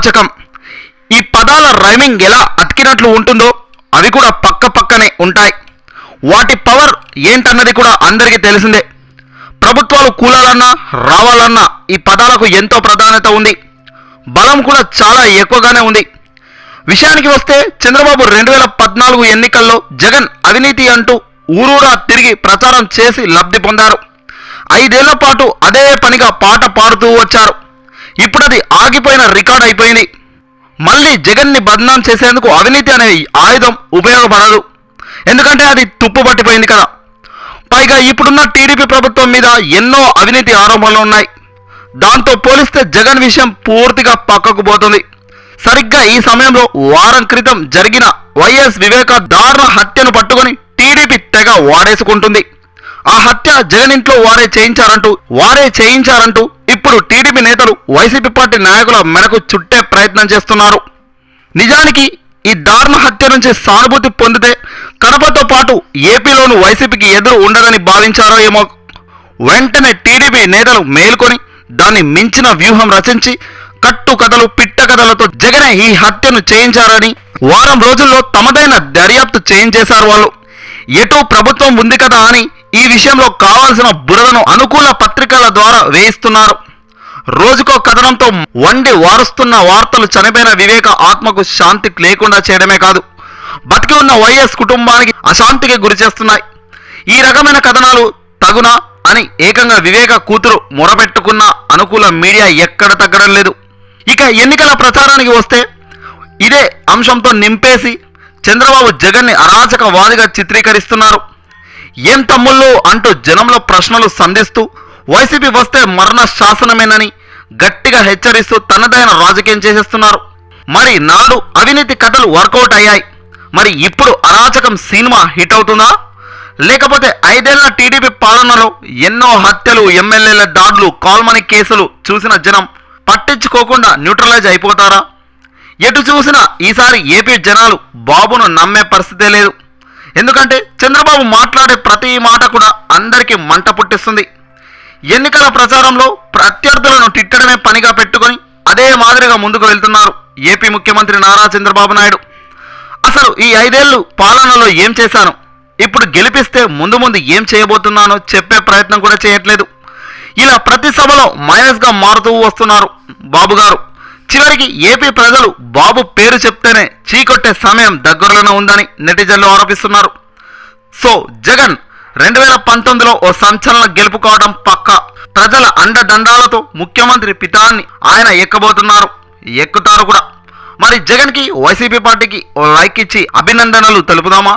అరాచకం. ఈ పదాల రైమింగ్ ఎలా అతికినట్లు ఉంటుందో అవి కూడా పక్క పక్కనే ఉంటాయి. వాటి పవర్ ఏంటన్నది కూడా అందరికీ తెలిసిందే. ప్రభుత్వాలు కూలాలన్నా రావాలన్నా ఈ పదాలకు ఎంతో ప్రాధాన్యత ఉంది. బలం కూడా చాలా ఎక్కువగానే ఉంది. విషయానికి వస్తే చంద్రబాబు 2014 ఎన్నికల్లో జగన్ అవినీతి అంటూ ఊరూరా తిరిగి ప్రచారం చేసి లబ్ధి పొందారు. 5 ఏళ్ల పాటు అదే పనిగా పాట పాడుతూ వచ్చారు. ఇప్పుడు అది ఆగిపోయిన రికార్డ్ అయిపోయింది. మళ్ళీ జగన్ని బదనాం చేసేందుకు అవినీతి అనే ఆయుధం ఉపయోగపడదు. ఎందుకంటే అది తుప్పు పట్టిపోయింది కదా. పైగా ఇప్పుడున్న టీడీపీ ప్రభుత్వం మీద ఎన్నో అవినీతి ఆరోపణలు ఉన్నాయి. దాంతో పోలిస్తే జగన్ విషయం పూర్తిగా పక్కకు పోతుంది. సరిగ్గా ఈ సమయంలో వారం క్రితం జరిగిన వైఎస్ వివేక దారుణ హత్యను పట్టుకొని టీడీపీ తెగ వాడేసుకుంటుంది. ఆ హత్య జగన్ ఇంట్లో వారే చేయించారంటూ ఇప్పుడు టీడీపీ నేతలు వైసీపీ పార్టీ నాయకుల మెడకు చుట్టే ప్రయత్నం చేస్తున్నారు. నిజానికి ఈ దారుణ హత్య నుంచి సానుభూతి పొందితే కడపతో పాటు ఏపీలోనూ వైసీపీకి ఎదురు ఉండదని భావించారో ఏమో. వెంటనే టీడీపీ నేతలు మేల్కొని దాన్ని మించిన వ్యూహం రచించి కట్టుకథలు పిట్టకథలతో జగనే ఈ హత్యను చేయించారని వారం రోజుల్లో తమదైన దర్యాప్తు చేయించేశారు వాళ్ళు. ఎటు ప్రభుత్వం ఉంది కదా అని ఈ విషయంలో కావాల్సిన బురదను అనుకూల పత్రికల ద్వారా వేయిస్తున్నారు. రోజుకో కథనంతో వండి వారుస్తున్న వార్తలు చనిపోయిన వివేక ఆత్మకు శాంతి లేకుండా చేయడమే కాదు, బతికి ఉన్న వైఎస్ కుటుంబానికి అశాంతికి గురి చేస్తున్నాయి. ఈ రకమైన కథనాలు తగునా అని ఏకంగా వివేక కూతురు మొరపెట్టుకున్న అనుకూల మీడియా ఎక్కడ తగ్గడం లేదు. ఇక ఎన్నికల ప్రచారానికి వస్తే ఇదే అంశంతో నింపేసి చంద్రబాబు జగన్ని అరాచకవాదిగా చిత్రీకరిస్తున్నారు. ఏం తమ్ముళ్ళు అంటూ జనంలో ప్రశ్నలు సంధిస్తూ వైసీపీ వస్తే మరణ శాసనమేనని గట్టిగా హెచ్చరిస్తూ తనదైన రాజకీయం చేసేస్తున్నారు. మరి నాడు అవినీతి కథలు వర్కౌట్ అయ్యాయి. మరి ఇప్పుడు అరాచకం సినిమా హిట్ అవుతుందా? లేకపోతే 5 ఏళ్ల టీడీపీ పాలనలో ఎన్నో హత్యలు, ఎమ్మెల్యేల దాడులు, కాల్మనీ కేసులు చూసిన జనం పట్టించుకోకుండా న్యూట్రలైజ్ అయిపోతారా? ఎటు చూసినా ఈసారి ఏపీ జనాలు బాబును నమ్మే పరిస్థితే లేదు. ఎందుకంటే చంద్రబాబు మాట్లాడే ప్రతి మాట కూడా అందరికీ మంట పుట్టిస్తుంది. ఎన్నికల ప్రచారంలో ప్రత్యర్థులను తిట్టడమే పనిగా పెట్టుకొని అదే మాదిరిగా ముందుకు వెళ్తున్నారు ఏపీ ముఖ్యమంత్రి నారా చంద్రబాబు నాయుడు. అసలు ఈ 5 ఏళ్ళు పాలనలో ఏం చేశాను, ఇప్పుడు గెలిపిస్తే ముందు ముందు ఏం చేయబోతున్నానో చెప్పే ప్రయత్నం కూడా చేయట్లేదు. ఇలా ప్రతి సభలో మైనస్గా మారుతూ వస్తున్నారు బాబు గారు. చివరికి ఏపీ ప్రజలు బాబు పేరు చెప్తేనే చీకొట్టే సమయం దగ్గరలోనే ఉందని నెటిజన్లు ఆరోపిస్తున్నారు. సో జగన్ 2019లో ఓ సంచలన గెలుపు కావడం పక్కా. ప్రజల అండదండాలతో ముఖ్యమంత్రి పితాన్ని ఆయన ఎక్కుతారు కూడా. మరి జగన్కి వైసీపీ పార్టీకి ఓ లైక్ ఇచ్చి అభినందనలు తెలుపుదామా?